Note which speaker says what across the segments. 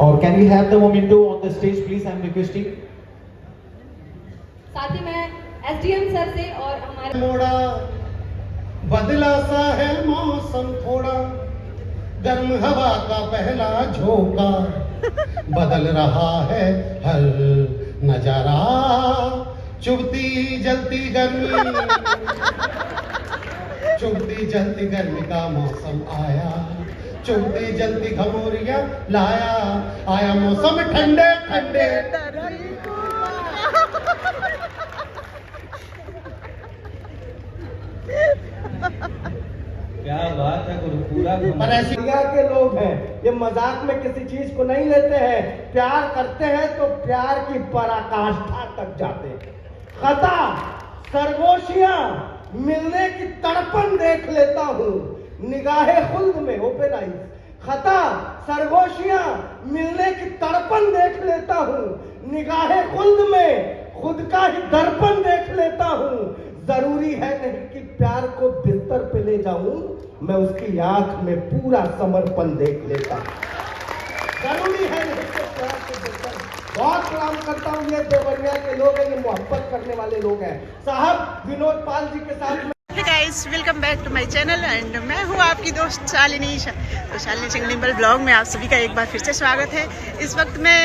Speaker 1: और can we have the momento on the stage please? I'm requesting.
Speaker 2: साथ ही मैं SDM sir से और हमारे
Speaker 3: मोड़ा बदला सा है मौसम थोड़ा, गर्म हवा का पहला झोंका, बदल रहा है हर नजारा, चुभती जलती गर्मी का मौसम आया, चुभती जलती घमौरियां लाया, आया मौसम ठंडे ठंडे।
Speaker 4: क्या बात है गुरु, पूरा
Speaker 3: पर ऐसी के लोग हैं, ये मजाक में किसी चीज को नहीं लेते हैं, प्यार करते हैं तो प्यार की पराकाष्ठा तक जाते हैं। खता सरगोशियां मिलने की तड़पन देख लेता हूँ निगाहे खुल्द में, ओपन आईज। खता सरगोशियां मिलने की तड़पन देख लेता हूँ निगाहे खुल्द में, खुद का ही दर्पण देख लेता हूँ। जरूरी है नहीं कि प्यार को बिस्तर पे ले जाऊं, मैं उसकी आंख में पूरा समर्पण देख लेता हूं। जरूरी है नहीं कि प्यार को बिस्तर। बहुत सलाम करता हूं, ये देवरिया के लोग हैं, ये मोहब्बत करने वाले लोग हैं। साहब विनोद पाल जी के साथ
Speaker 5: guys, welcome back to my channel and मैं हूँ आपकी दोस्त शालिनी। तो शालिनी सिंगलिम्बल ब्लॉग में आप सभी का एक बार फिर से स्वागत है। इस वक्त मैं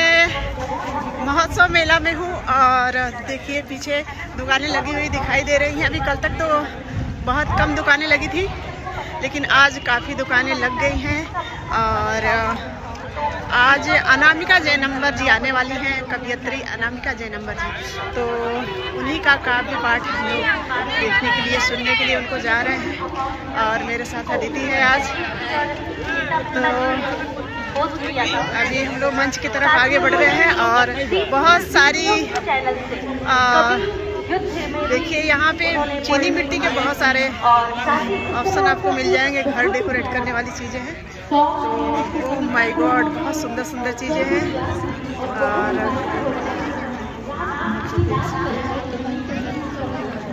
Speaker 5: महोत्सव मेला में हूँ और देखिए पीछे दुकानें लगी हुई दिखाई दे रही हैं। अभी कल तक तो बहुत कम दुकानें लगी थी, लेकिन आज काफ़ी दुकानें लग गई हैं। और आज अनामिका जयनंबर जी आने वाली हैं, कवियत्री अनामिका जयनंबर जी। तो उन्हीं का काव्य पाठ हम लोग देखने के लिए, सुनने के लिए उनको जा रहे हैं। और मेरे साथ अदिति है आज। तो अभी हम लोग मंच की तरफ आगे बढ़ रहे हैं और बहुत सारी देखिए यहाँ पे चीनी मिट्टी के बहुत सारे ऑप्शन आपको मिल जाएंगे। घर डेकोरेट करने वाली चीज़ें हैं। तो ओह माय गॉड, बहुत सुंदर सुंदर चीज़ें हैं। और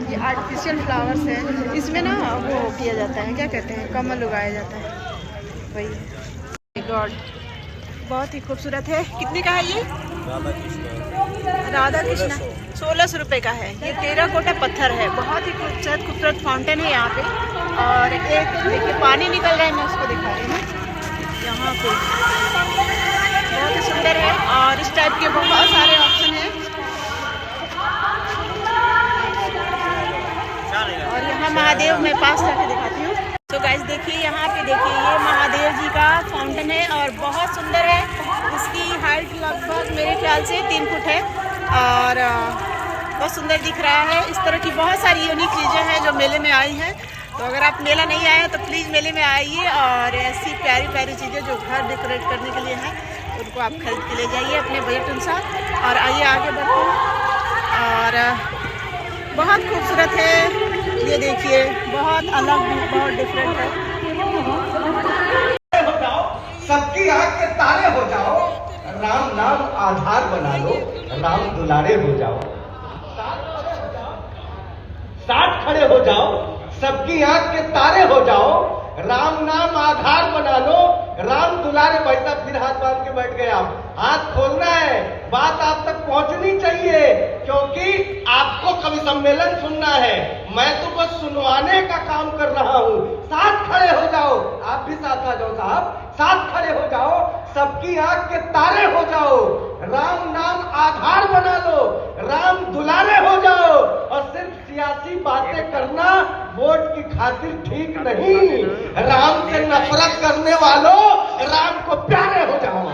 Speaker 5: ये आर्टिफिशियल फ्लावर्स हैं, इसमें ना वो किया जाता है, क्या कहते हैं, कमल उगाया जाता है, वही है। गॉड बहुत ही खूबसूरत है। कितने का है ये? राधा कृष्णा 1600 रुपये का है। ये टेराकोटा पत्थर है, बहुत ही खूबसूरत फाउंटेन है यहाँ पे। और एक देखिए पानी निकल रहा है, मैं उसको दिखा रही हूँ यहाँ पे, बहुत ही सुंदर है। और इस टाइप के बहुत सारे ऑप्शन हैं। और यहाँ महादेव मैं पास जाके दिखाती हूँ। तो गाइस देखिए यहाँ पे, देखिए ये महादेव जी का फाउंटेन है और बहुत सुंदर है। इसकी हाइट लगभग मेरे ख्याल से 3 फुट है और बहुत सुंदर दिख रहा है। इस तरह की बहुत सारी यूनिक चीज़ें हैं जो मेले में आई हैं। तो अगर आप मेला नहीं आए हैं तो प्लीज़ मेले में आइए और ऐसी प्यारी प्यारी चीज़ें जो घर डेकोरेट करने के लिए हैं उनको आप खरीद के ले जाइए अपने बजट अनुसार। और आइए आगे बढ़ते हैं। और बहुत खूबसूरत है, ये देखिए, बहुत अलग, बहुत डिफरेंट है।
Speaker 3: हो जाओ, सबकी आंख के तारे हो जाओ, राम नाम आधार बना लो, राम दुलारे हो जाओ। साथ खड़े हो जाओ, सबकी आंख के तारे हो जाओ, राम नाम आधार बना लो, राम दुलारे। भाई साहब फिर हाथ बांध के बैठ गए आप। हाथ खोलना है, बात आप तक पहुंचनी चाहिए, क्योंकि आपको कवि सम्मेलन सुनना है। मैं तो बस सुनवाने का काम कर रहा हूं। साथ खड़े हो जाओ, आप भी साथ आ जाओ साहब। साथ खड़े हो जाओ, सबकी आंख के तारे हो जाओ, राम नाम आधार बना लो, राम दुलारे हो जाओ। और सिर्फ सियासी बातें करना वोट की खातिर ठीक नहीं। राम से नफरत करने वालों, राम को प्यारे हो जाओ।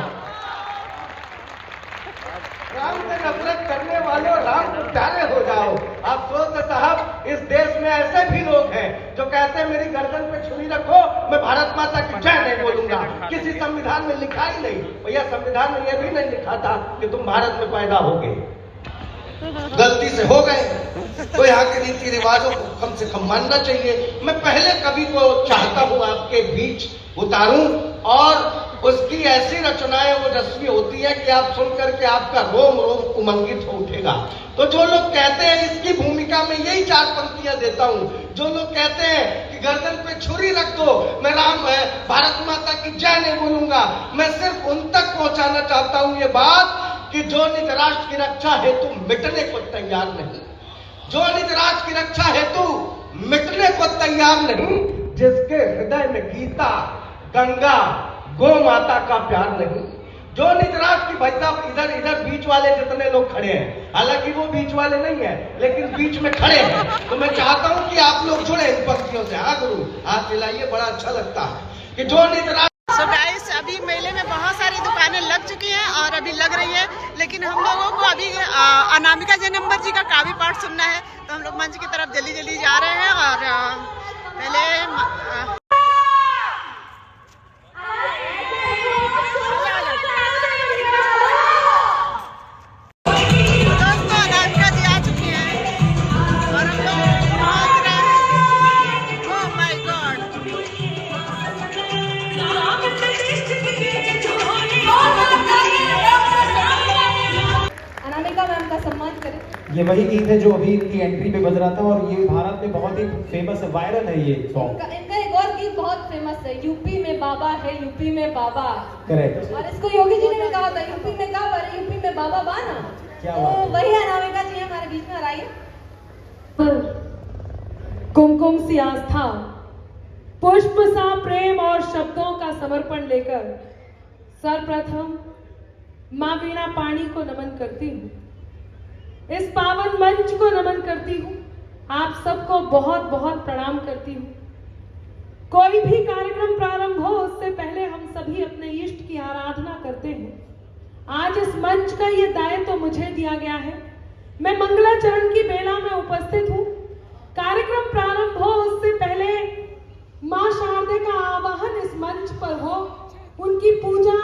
Speaker 3: राम से नफरत करने वालों, राम को प्यारे हो जाओ। अफसोस है साहब, इस देश में ऐसे भी लोग हैं जो कहते हैं मेरी गर्दन पे छुरी रखो, मैं भारत माता की जय नहीं बोलूंगा। किसी संविधान में लिखा ही नहीं भैया, संविधान में यह भी नहीं लिखा था कि तुम भारत में पैदा होगे। गलती से हो गए तो यहाँ के रीति रिवाजों को कम से कम मानना चाहिए। मैं पहले कवि को चाहता हूँ आपके बीच उतारूं और उसकी ऐसी रचनाएं ओजस्वी होती है कि आप सुन करके आपका रोम रोम उमंगित हो उठेगा। तो जो लोग कहते हैं, इसकी भूमिका में यही 4 पंक्तियां देता हूं, जो लोग कहते हैं कि गर्दन पे छुरी रख दो, मैं राम भारत माता की जय नहीं बोलूंगा, मैं सिर्फ उन तक पहुंचाना चाहता हूं ये बात कि जो निज राष्ट्र की रक्षा हेतु मिटने को तैयार नहीं, जो निज राष्ट्र की रक्षा हेतु मिटने को तैयार नहीं, जिसके हृदय में गीता, गंगा, गौ माता का प्यार नहीं, जो निज राष्ट्र की, भाई साहब इधर इधर बीच वाले जितने लोग खड़े हैं, हालांकि वो बीच वाले नहीं है लेकिन बीच में खड़े हैं, तो मैं चाहता हूं कि आप लोग जुड़े इन पंक्तियों से। हाँ गुरु, हाथ मिलाइए, बड़ा अच्छा लगता है कि जो निज राष्ट्र।
Speaker 5: सो गाइस, अभी मेले में बहुत सारी दुकानें लग चुकी हैं और अभी लग रही है, लेकिन हम लोगों को अभी अनामिका जयनंबर जी का काव्य पाठ सुनना है, तो हम लोग मंच की तरफ जल्दी जल्दी जा रहे हैं। और पहले
Speaker 2: अनामिका मैम का सम्मान करें।
Speaker 1: ये वही गीत है जो अभी इनकी एंट्री पे बज रहा था और ये भारत में बहुत ही फेमस है, वायरल है ये सॉन्ग।
Speaker 2: इनका एक और गीत बहुत फेमस है, यूपी में बाबा है, यूपी में बाबा।
Speaker 1: करेक्ट।
Speaker 2: और इसको योगी जी ने भी कहा था, यूपी में काबा है, यूपी में बाबा बाना।
Speaker 1: क्या
Speaker 2: तो
Speaker 1: बात है।
Speaker 2: वही अनामिका जी हमारे बीच में आई।
Speaker 6: कुमकुम सी आस्था, पुष्प सा प्रेम और शब्दों का समर्पण लेकर सर्वप्रथम माँ वीणा पाणी को नमन करती हूँ, इस पावन मंच को नमन करती हूँ, आप सबको बहुत बहुत प्रणाम करती हूँ। कोई भी कार्यक्रम प्रारंभ हो उससे पहले हम सभी अपने इष्ट की आराधना करते हैं। आज इस मंच का ये दायित्व मुझे दिया गया है। मैं मंगलाचरण की बेला में उपस्थित हूँ। कार्यक्रम प्रारंभ हो उससे पहले माँ शारदे का आवाहन इस मंच पर हो, उनकी पूजा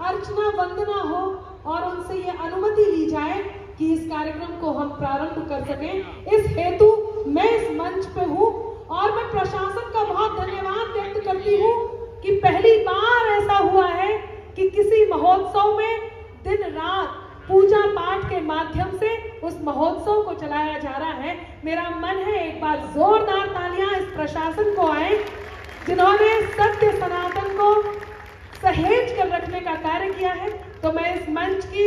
Speaker 6: अर्चना वंदना हो और उनसे ये अनुमति ली जाए कि इस कार्यक्रम को हम प्रारंभ कर सकें। इस हेतु मैं इस मंच पे हूँ और मैं प्रशासन का बहुत धन्यवाद व्यक्त करती हूँ कि पहली बार ऐसा हुआ है कि किसी महोत्सव में दिन रात पूजा पाठ के माध्यम से उस महोत्सव को चलाया जा रहा है। मेरा मन है एक बार जोरदार तालियां इस प्रशासन को आए जिन्होंने सत्य सनातन को सहेज कर रखने का कार्य किया है। तो मैं इस मंच की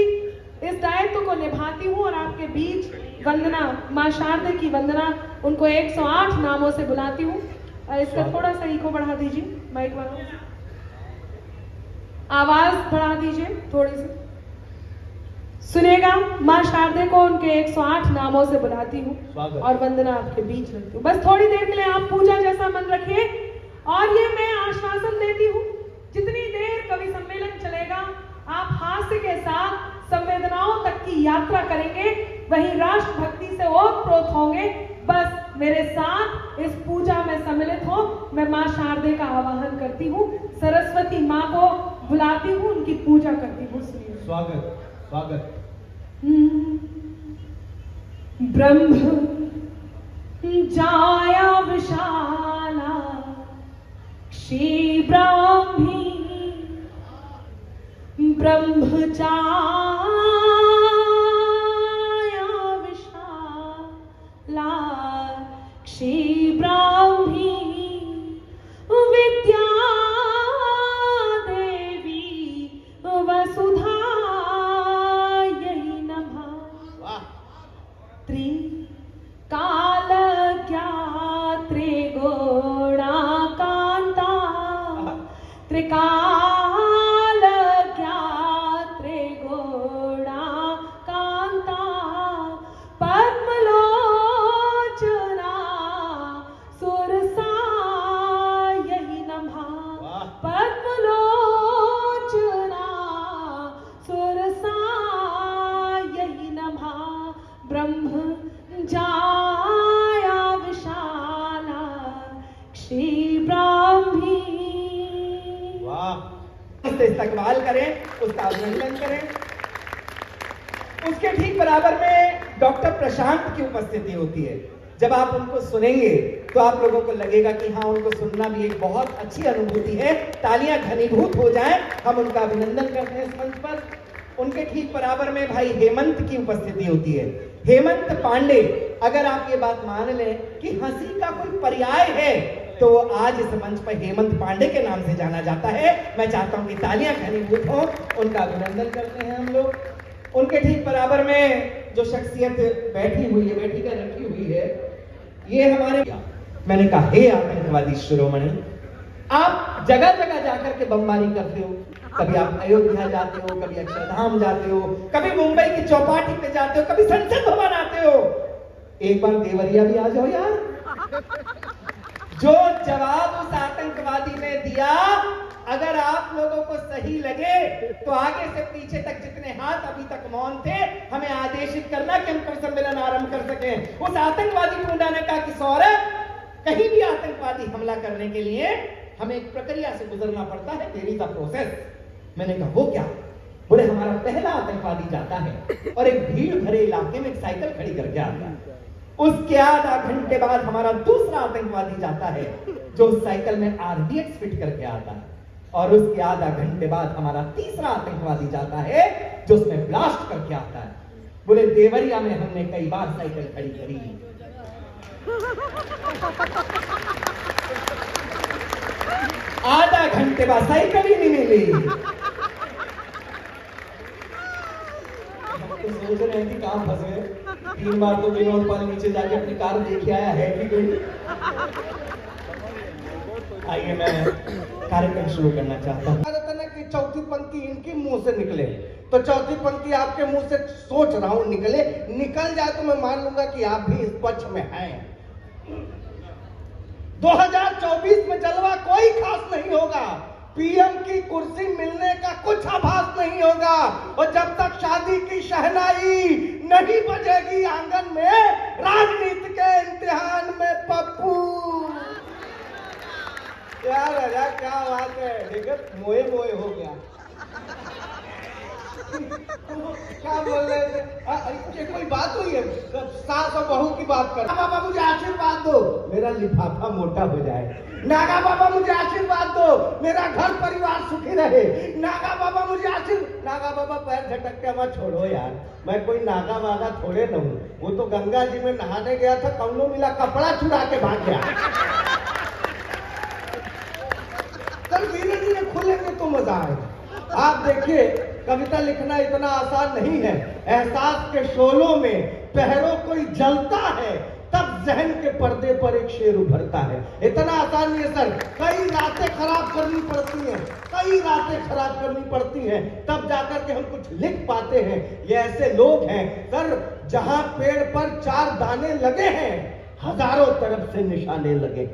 Speaker 6: इस दायित्व को निभाती हूँ और आपके बीच वंदना, माँ शारदे की वंदना, उनको 108 नामों से बुलाती हूँ। इसका थोड़ा सा इको बढ़ा दीजिए, माइक वाला आवाज बढ़ा दीजिए थोड़ी सी, सुनेगा। माँ शारदे को उनके 108 नामों से बुलाती हूँ और वंदना आपके बीच रखती हूँ। बस थोड़ी देर के लिए आप पूजा जैसा मन रखिए और ये मैं आश्वासन देती हूँ, जितनी देर कवि सम्मेलन चलेगा आप हास्य के साथ संवेदनाओं तक की यात्रा करेंगे, वहीं राष्ट्र भक्ति से ओतप्रोत होंगे। बस मेरे साथ इस पूजा में सम्मिलित हो। मैं माँ शारदे का आवाहन करती हूँ, सरस्वती माँ को बुलाती हूँ, उनकी पूजा करती हूँ।
Speaker 1: स्वागत स्वागत।
Speaker 6: ब्रह्म जाया विशाला क्षीब्राह्मी, ब्रह्मचार्या विशाला क्षीब्राह्मी, विद्या देवी वसुधा नमः, त्रिकाल ज्ञात्रे गुणाकांता, त्रिकाल ज्ञात्रे गुणाकांता, पद्मलोचना सुरसायै नमः, पद्मलोचना सुरसायै नमः, ब्रह्म जाया विशाला क्षीब्राह्मी।
Speaker 3: वाह, उससे इस्तकबाल करें, उसका अभिनंदन करें। उसके ठीक बराबर में डॉक्टर प्रशांत की उपस्थिति होती है।
Speaker 1: जब आप उनको सुनेंगे तो आप लोगों को लगेगा कि हाँ, उनको सुनना भी एक बहुत अच्छी अनुभूति है। तालियां घनीभूत हो जाएं। हम उनका अभिनंदन करते हैं इस मंच पर। उनके ठीक बराबर में भाई हेमंत की उपस्थिति होती है। हेमंत पांडे, अगर आप ये बात मान लें कि हंसी का कोई पर्याय है तो आज इस मंच पर हेमंत पांडे के नाम से जाना जाता है। मैं चाहता हूं कि तालियां घनीभूत हो, उनका अभिनंदन करते हैं हम लोग। उनके ठीक बराबर में जो शख्सियत बैठी हुई है, बैठी कर रखी हुई है, ये हमारे, मैंने कहा हे आतंकवादी शिरोमणि, आप जगह जगह जाकर के बमबारी करते हो। कभी आप अयोध्या जाते हो, कभी अक्षरधाम जाते हो, कभी मुंबई की चौपाटी पे जाते हो, कभी संसद भवन आते हो। एक बार देवरिया भी आ जाओ यार। जो जवाब उस आतंकवादी ने दिया, अगर आप लोगों को सही लगे तो आगे से पीछे तक जितने हाथ अभी तक मौन थे, हमें आदेशित करना कि हम कवि सम्मेलन आरंभ कर सकें। उस आतंकवादी गुंडा ने कहा कि सौरभ, कहीं भी आतंकवादी हमला करने के लिए हमें एक प्रक्रिया से गुजरना पड़ता है, देयर इज अ प्रोसेस। मैंने कहा वो क्या? बोले हमारा पहला आतंकवादी जाता है और एक भीड़ भरे इलाके में एक साइकिल खड़ी करके आता है। उसके आधा घंटे बाद हमारा दूसरा आतंकवादी जाता है जो उस साइकिल में RDX फिट करके आता है, और उसके आधा घंटे बाद हमारा तीसरा आतंकवादी जाता है जो उसमें ब्लास्ट करके आता है। बोले देवरिया में हमने कई बार साइकिल खड़ी करी, आधा घंटे बाद साइकिल ही नहीं मिली। तो सोच रहे हैं कि कहां फंसे। 3 बार तो विनोद पाल नीचे जाके अपनी कार देख आया है कि कोई। आइए मैं कार्यक्रम शुरू करना चाहता हूँ।
Speaker 3: कि चौथी पंक्ति इनके मुंह से निकले तो चौथी पंक्ति आपके मुंह से सोच रहा हूं निकल जाए तो मैं मान लूंगा कि आप भी इस पक्ष में हैं। 2024 में जलवा कोई खास नहीं होगा। पीएम की कुर्सी मिलने का कुछ आभास नहीं होगा, और जब तक शादी की शहनाई नहीं बजेगी आंगन में, राजनीति के इम्तिहान में पप्पू। यार अरे क्या बात है, देखो मोए मोए हो गया। क्या बोल रहे थे? कोई बात हुई है? सास और बहू की बात कर। बाबा मुझे आशीर्वाद दो, मेरा लिफाफा मोटा हो जाए। नागा बाबा मुझे आशीर्वाद दो, मेरा घर परिवार सुखी रहे। नागा बाबा मुझे आशीर्वाद। नागा बाबा पैर झटक के मत छोड़ो यार, मैं कोई नागा वागा थोड़े न हूँ। वो तो गंगा जी में नहाने गया था, कौनो मिला कपड़ा चुरा के भाग गया। कल धीरे धीरे खुलेंगे तो मजा आएगा। आप देखिए, कविता लिखना इतना आसान नहीं है। एहसास के शोलों में पहरों कोई जलता है, तब जहन के पर्दे पर एक शेर उभरता है। इतना आसान नहीं है सर, कई रातें खराब करनी पड़ती हैं, कई रातें खराब करनी पड़ती हैं, तब जाकर के हम कुछ लिख पाते हैं। ये ऐसे लोग हैं सर, जहां पेड़ पर 4 दाने लगे हैं, हजारों तरफ से निशाने लगे।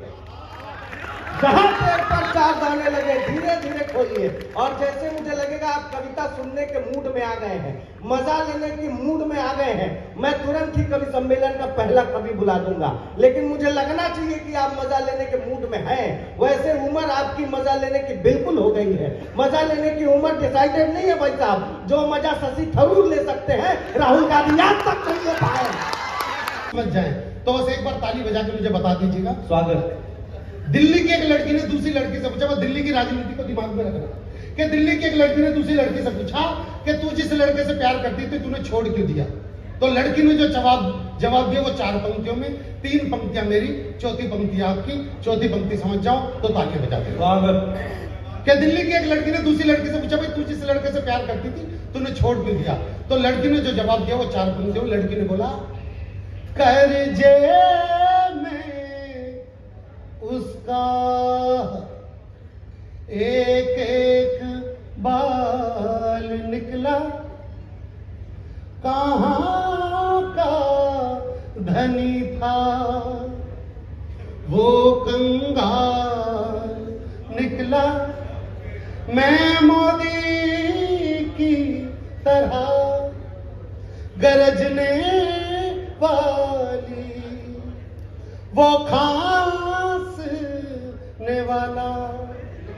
Speaker 3: जहां पेड़ पर 4 दाने लगे, धीरे धीरे खोलिए। और जैसे मुझे लगेगा आप कविता सुनने के मूड में आ गए हैं, मजा लेने की मूड में आ गए हैं, मैं तुरंत ही कवि सम्मेलन का पहला कवि बुला दूंगा। लेकिन मुझे लगना चाहिए कि आप मजा लेने के मूड में हैं। वैसे उम्र आपकी मजा लेने की बिल्कुल हो गई है। मजा लेने की उम्र डिसाइडेड नहीं है भाई साहब। जो मजा शशि थरूर ले सकते हैं, राहुल गांधी आज तक नहीं ले पाए।
Speaker 7: समझ जाए तो बस एक बार ताली बजा के मुझे बता दीजिएगा।
Speaker 1: स्वागत।
Speaker 7: दिल्ली की एक लड़की ने दूसरी लड़की से पूछा, दिल्ली की राजनीति को दिमाग में रखना, कि दिल्ली की एक लड़की ने दूसरी लड़की से पूछा कि तू जिस लड़के से प्यार करती थी तूने छोड़ क्यों दिया? तो लड़की ने जो जवाब दिया वो 4 पंक्तियों में, 3 पंक्तियां मेरी, चौथी पंक्ति आपकी, चौथी पंक्ति समझ जाओ तो तालियां बजाते
Speaker 1: स्वागत।
Speaker 7: क्या दिल्ली की एक लड़की ने दूसरी लड़की से पूछा, भाई तू जिस लड़के से प्यार करती थी तूने छोड़ क्यों दिया? तो लड़की ने जो जवाब दिया वो 4 पंक्तियों में। लड़की ने बोला, कर्जे में उसका एक एक बाल निकला, कहाँ का धनी था वो कंगाल निकला। मैं मोदी की तरह गरजने वाली, वो खांसने वाला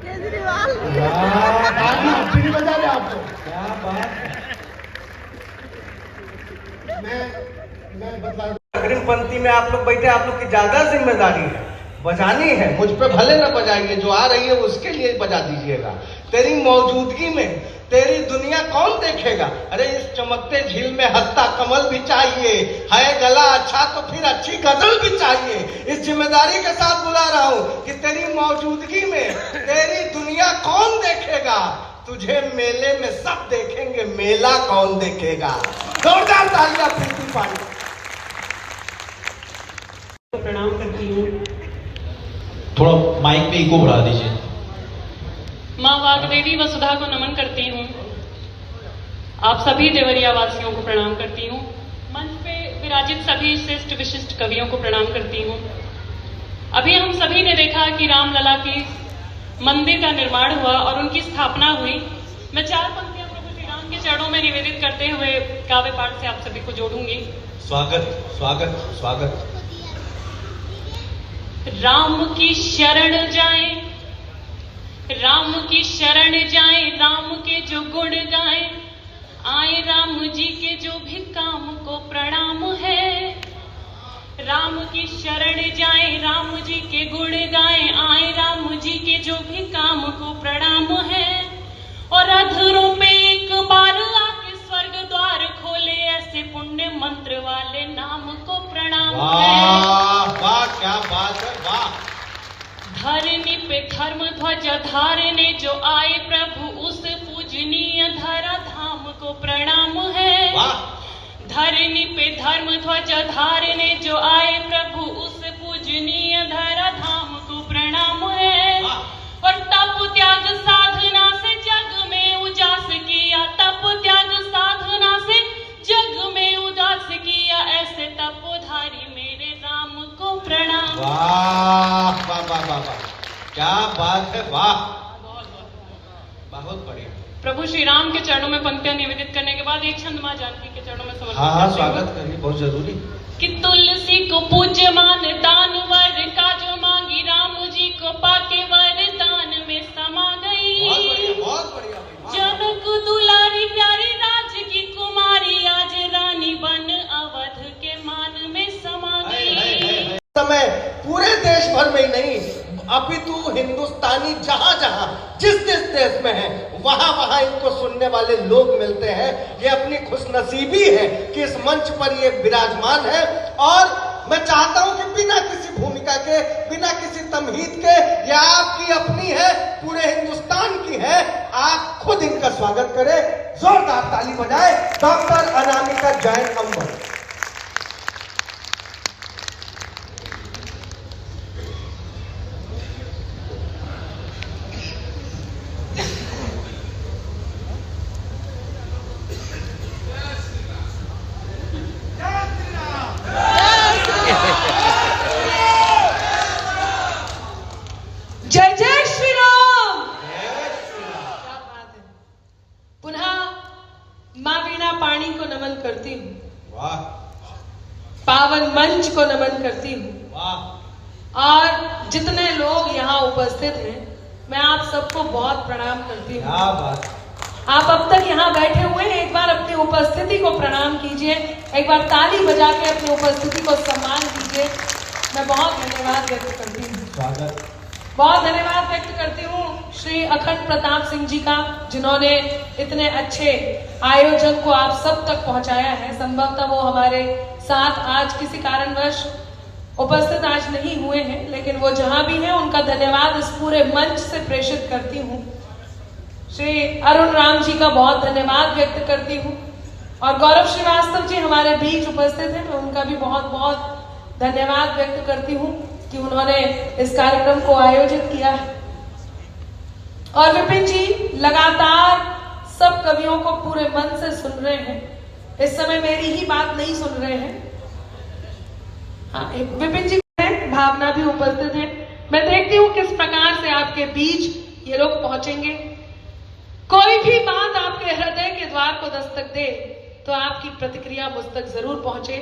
Speaker 5: केजरीवाल।
Speaker 7: ताली बजा रहे आपको।
Speaker 1: क्या बात है।
Speaker 7: मैं बता
Speaker 3: अग्रिम पंक्ति में आप लोग बैठे, आप लोग की ज्यादा जिम्मेदारी है, बजानी है। मुझ पे भले ना बजाइए, जो आ रही है उसके लिए बजा दीजिएगा। तेरी मौजूदगी में तेरी दुनिया कौन देखेगा? अरे इस चमकते झील में हंसता कमल भी चाहिए, है गला अच्छा तो फिर अच्छी गजल भी चाहिए। इस जिम्मेदारी के साथ बुला रहा हूं कि तेरी मौजूदगी में तेरी दुनिया कौन देखेगा? तुझे मेले में सब देखेंगे, मेला कौन देखेगा? जोरदार तालियां प्रीति पांडे।
Speaker 6: प्रणाम करती हूँ।
Speaker 4: थोड़ा माइक पे इको बढ़ा दीजिए।
Speaker 8: माँ वाग्देवी वसुधा को नमन करती हूँ। आप सभी देवरिया वासियों को प्रणाम करती हूँ। मंच पे विराजित सभी श्रेष्ठ विशिष्ट कवियों को प्रणाम करती हूँ। अभी हम सभी ने देखा कि रामलला की मंदिर का निर्माण हुआ और उनकी स्थापना हुई। मैं 4 पंक्तियां प्रभु श्री राम के चरणों में निवेदित करते हुए काव्य पाठ से आप सभी को जोड़ूंगी।
Speaker 4: स्वागत स्वागत स्वागत।
Speaker 8: राम की शरण जाए, राम की शरण जाए, राम के जो गुण गाए, आए राम जी के जो भी काम को प्रणाम है। राम की शरण जाए, राम जी के गुण गाए, आए राम जी के जो भी काम को प्रणाम है। और अधरों पे एक बार आके स्वर्ग द्वार खोले, ऐसे पुण्य मंत्र वाले नाम को प्रणाम है।
Speaker 3: वाह वाह, क्या बात है, वाह।
Speaker 8: धरनी पे धर्म ध्वज धारने जो आए प्रभु, उस पूजनीय धरा धाम को प्रणाम है। धरनी पे धर्म ध्वज धारने जो आए प्रभु, उस पूजनीय धरा धाम को प्रणाम है। और तप त्याग साधना से जग में उजास किया, तप त्याग साधना से जग में उदास किया, ऐसे तपोधारी मेरे राम को प्रणाम।
Speaker 3: वाह वाह वाह वाह वाह, क्या बात है, वाह, बहुत बढ़िया।
Speaker 8: प्रभु श्री राम के चरणों में पंक्तियां निवेदित करने के बाद एक छंद मां जानकी के चरणों में समर्पित
Speaker 3: हाँ
Speaker 8: करती हूँ।
Speaker 3: स्वागत करिए, बहुत जरूरी।
Speaker 8: कि तुलसी को पूज्य मान दानवर का जो मांगी, राम जी को पाके वरदान में समा गई।
Speaker 3: बहुत बढ़िया, बहुत बढ़िया भाई।
Speaker 8: जनक दुलारी प्यारी राज की कुमारी, आज रानी बन अवध के मान में समा गई।
Speaker 3: समय पूरे देश भर में ही नहीं, अपितु हिंदुस्तानी जहां जहां जिस देश में है, वहां वहां इनको सुनने वाले लोग मिलते हैं। ये अपनी खुशनसीबी है कि इस मंच पर ये विराजमान है। और मैं चाहता हूं कि बिना किसी भूमिका के, बिना किसी तमहीद के, ये आपकी अपनी है, पूरे हिंदुस्तान की है, आप खुद इनका स्वागत करें। जोरदार ताली बजाएं। डॉक्टर अनामिका जैन अंबर।
Speaker 6: जय जय श्री राम। क्या बात है। पुनः मां वीणा पाणी को नमन करती हूँ।
Speaker 3: वाह।
Speaker 6: पावन मंच को नमन करती हूँ।
Speaker 3: वाह।
Speaker 6: और जितने लोग यहाँ उपस्थित हैं, मैं आप सबको बहुत प्रणाम करती हूँ।
Speaker 3: क्या बात।
Speaker 6: आप अब तक यहाँ बैठे हुए हैं, एक बार अपनी उपस्थिति को प्रणाम कीजिए, एक बार ताली बजा के अपनी उपस्थिति को सम्मान कीजिए। मैं बहुत धन्यवाद व्यक्त करती हूँ।
Speaker 3: स्वागत।
Speaker 6: बहुत धन्यवाद व्यक्त करती हूँ श्री अखंड प्रताप सिंह जी का, जिन्होंने इतने अच्छे आयोजन को आप सब तक पहुंचाया है। संभवतः वो हमारे साथ आज किसी कारणवश उपस्थित आज नहीं हुए हैं, लेकिन वो जहां भी हैं उनका धन्यवाद इस पूरे मंच से प्रेषित करती हूँ। श्री अरुण राम जी का बहुत धन्यवाद व्यक्त करती हूँ। और गौरव श्रीवास्तव जी हमारे बीच उपस्थित हैं, मैं उनका भी बहुत बहुत धन्यवाद व्यक्त करती हूँ कि उन्होंने इस कार्यक्रम को आयोजित किया है। और विपिन जी लगातार सब कवियों को पूरे मन से सुन रहे हैं। इस समय मेरी ही बात नहीं सुन रहे हैं। हाँ, विपिन जी हैं, भावना भी उपस्थित है। मैं देखती हूँ किस प्रकार से आपके बीच ये लोग पहुंचेंगे। कोई भी बात आपके हृदय के द्वार को दस्तक दे तो आपकी प्रतिक्रिया मुझ तक जरूर पहुंचे।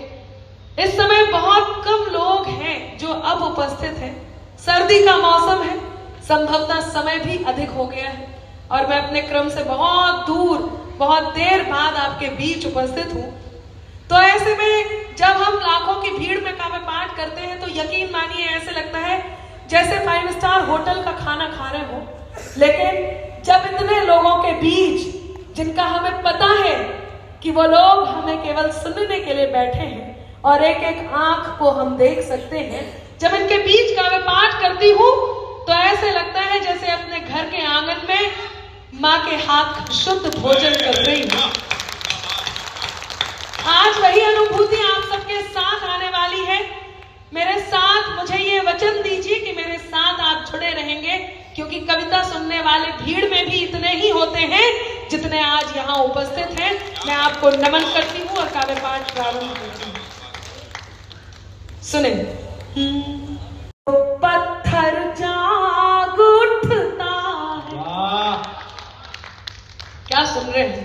Speaker 6: इस समय बहुत कम लोग हैं जो अब उपस्थित हैं। सर्दी का मौसम है, संभवतः समय भी अधिक हो गया है और मैं अपने क्रम से बहुत दूर, बहुत देर बाद आपके बीच उपस्थित हूं। तो ऐसे में जब हम लाखों की भीड़ में काव्य पाठ करते हैं तो यकीन मानिए ऐसे लगता है जैसे 5 स्टार होटल का खाना खा रहे हो। लेकिन जब इतने लोगों के बीच जिनका हमें पता है कि वो लोग हमें केवल सुनने के लिए बैठे हैं और एक एक आंख को हम देख सकते हैं, जब इनके बीच काव्य पाठ करती हूँ तो ऐसे लगता है जैसे अपने घर के आंगन में माँ के हाथ का शुद्ध भोजन कर रही हूँ। आज वही अनुभूति आप सबके साथ आने वाली है। मेरे साथ मुझे ये वचन दीजिए कि मेरे साथ आप जुड़े रहेंगे, क्योंकि कविता सुनने वाले भीड़ में भी इतने ही होते हैं जितने आज यहाँ उपस्थित हैं। मैं आपको नमन करती हूँ और काव्य पाठ प्रारंभ करती हूँ। सुने। पत्थर जाग उठता है। क्या सुन रहे हैं?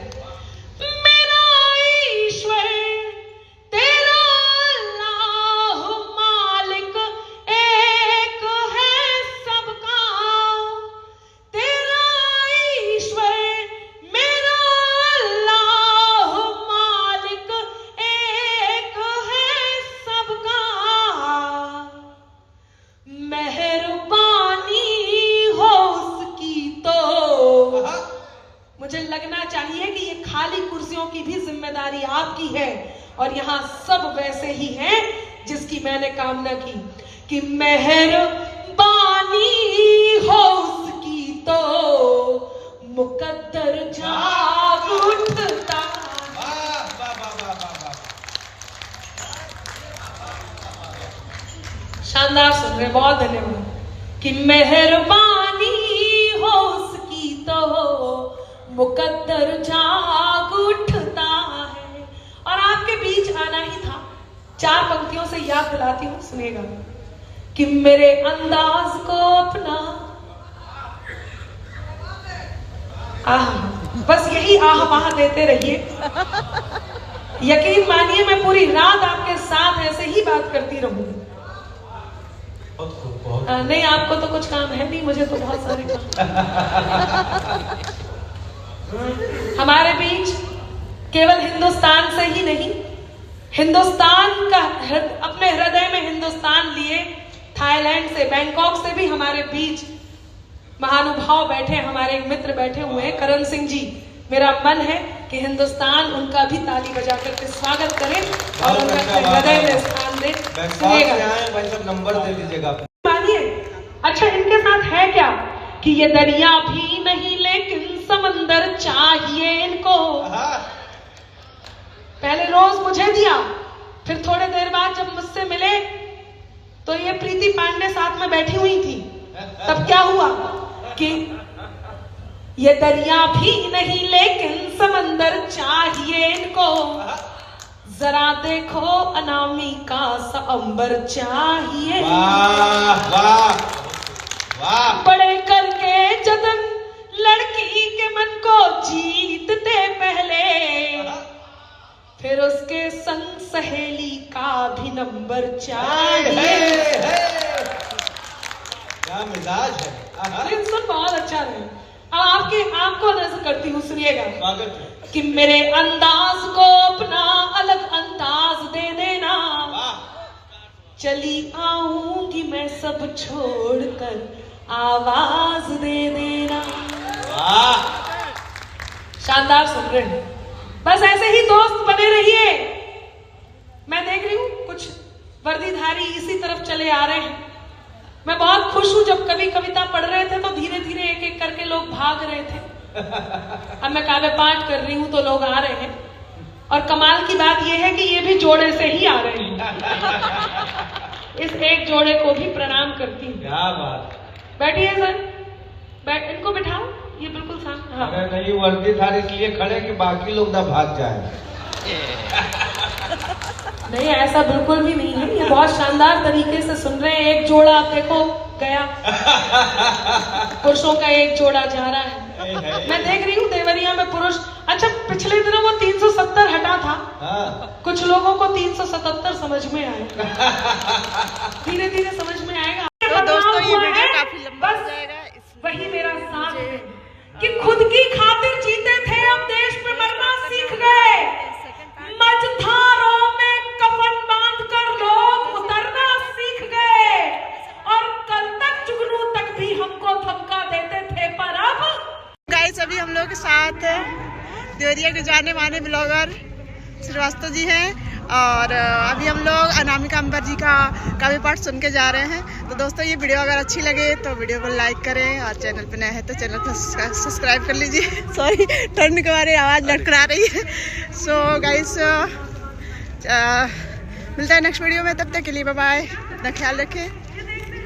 Speaker 6: मेरा ईश्वर तेरा अल्लाह मालिक एक है सबका। तेरा ईश्वर मेरा अल्लाह मालिक एक है सबका। मेहरबानी हो उसकी तो मुझे लगना चाहिए कि ये खाली कुर्सियों की भी जिम्मेदारी आपकी है और यहाँ सब वैसे ही हैं जिसकी मैंने कामना की कि मेहरबानी हो उसकी तो मुकद्दर जाग उठता। शानदार सुन रहे, बहुत धन्यवाद। कि मेहरबानी हो उसकी तो मुकद्दर जाग उठता है। और आपके बीच आना ही था। 4 पंक्तियों से याद दिलाती हूँ, सुनेगा। कि मेरे अंदाज को अपना आह, बस यही आह वाह देते रहिए। यकीन मानिए मैं पूरी रात आपके साथ ऐसे ही बात करती रहूंगी। नहीं, आपको तो कुछ काम है नहीं, मुझे तो बहुत सारे काम। हमारे बीच केवल हिंदुस्तान से ही नहीं, हिंदुस्तान का अपने हृदय में हिंदुस्तान लिए थाईलैंड से, बैंकॉक से भी हमारे बीच महानुभाव बैठे, हमारे एक मित्र बैठे हुए हैं, करण सिंह जी। मेरा मन है कि हिंदुस्तान उनका भी ताली बजा करके स्वागत करे और उनका हृदय में स्थान दे।
Speaker 3: नंबर दे दीजिएगा।
Speaker 6: मानिए, अच्छा इनके साथ है क्या कि ये दरिया भी नहीं लेकिन समंदर चाहिए इनको। पहले रोज मुझे दिया, फिर थोड़े देर बाद जब मुझसे मिले तो ये प्रीति पांडे साथ में बैठी हुई थी। तब क्या हुआ कि ये दरिया भी नहीं लेकिन समंदर चाहिए इनको। जरा देखो अनामिका सा अंबर चाहिए।
Speaker 3: वाह वाह वाह।
Speaker 6: बड़े करके जतन लड़की के मन को जीतते पहले, फिर उसके संग सहेली का भी नंबर चाहिए।
Speaker 3: क्या मिजाज है।
Speaker 6: सुन, बहुत अच्छा रहे। अब आपको नजर करती हूँ, सुनिएगा। कि मेरे अंदाज को अपना अलग अंदाज दे देना। चली आऊंगी मैं सब छोड़कर आवाज दे देना। शानदार सुन रहे हैं। बस ऐसे ही दोस्त बने रहिए। मैं देख रही हूँ कुछ वर्दीधारी इसी तरफ चले आ रहे हैं। मैं बहुत खुश हूं। जब कभी कविता पढ़ रहे थे तो धीरे धीरे एक एक करके लोग भाग रहे थे। अब मैं काव्य पाठ कर रही हूं तो लोग आ रहे हैं। और कमाल की बात यह है कि ये भी जोड़े से ही आ रहे हैं। इस एक जोड़े को भी प्रणाम करती हूँ।
Speaker 3: क्या बात।
Speaker 6: बैठिए सर, इनको बिठाओ, ये बिल्कुल सामने। हाँ।
Speaker 3: अरे नहीं, वर्दीधार इसलिए खड़े कि बाकी लोग ना भाग जाए।
Speaker 6: नहीं, ऐसा बिल्कुल भी नहीं है। ये बहुत शानदार तरीके से सुन रहे हैं। एक जोड़ा आप देखो गया, पुरुषों का एक जोड़ा जा रहा है। मैं देख रही हूँ देवरिया में पुरुष। अच्छा, पिछले दिनों वो 370 हटा था। कुछ लोगों को 377 समझ में आया। धीरे धीरे समझ में आएगा।
Speaker 5: तो दोस्तों ये वीडियो काफी लंबा हो जाएगा।
Speaker 6: वही मेरा साथ है कि खुद की खातिर जीते थे, अब देश में मरना सीख गए। मझधारों
Speaker 5: अभी हम लोग के साथ देवरिया के जाने माने ब्लॉगर श्रीवास्तव जी हैं और अभी हम लोग अनामिका अंबर जी का काव्य पाठ सुन के जा रहे हैं। तो दोस्तों ये वीडियो अगर अच्छी लगे तो वीडियो को लाइक करें और चैनल पे नए हैं तो चैनल को सब्सक्राइब कर लीजिए। सॉरी ठंड के बारे आवाज़ लटखड़ा रही है। सो गाइस मिलता है नेक्स्ट वीडियो में, तब तक के लिए बाय बाय, अपना ख्याल रखें।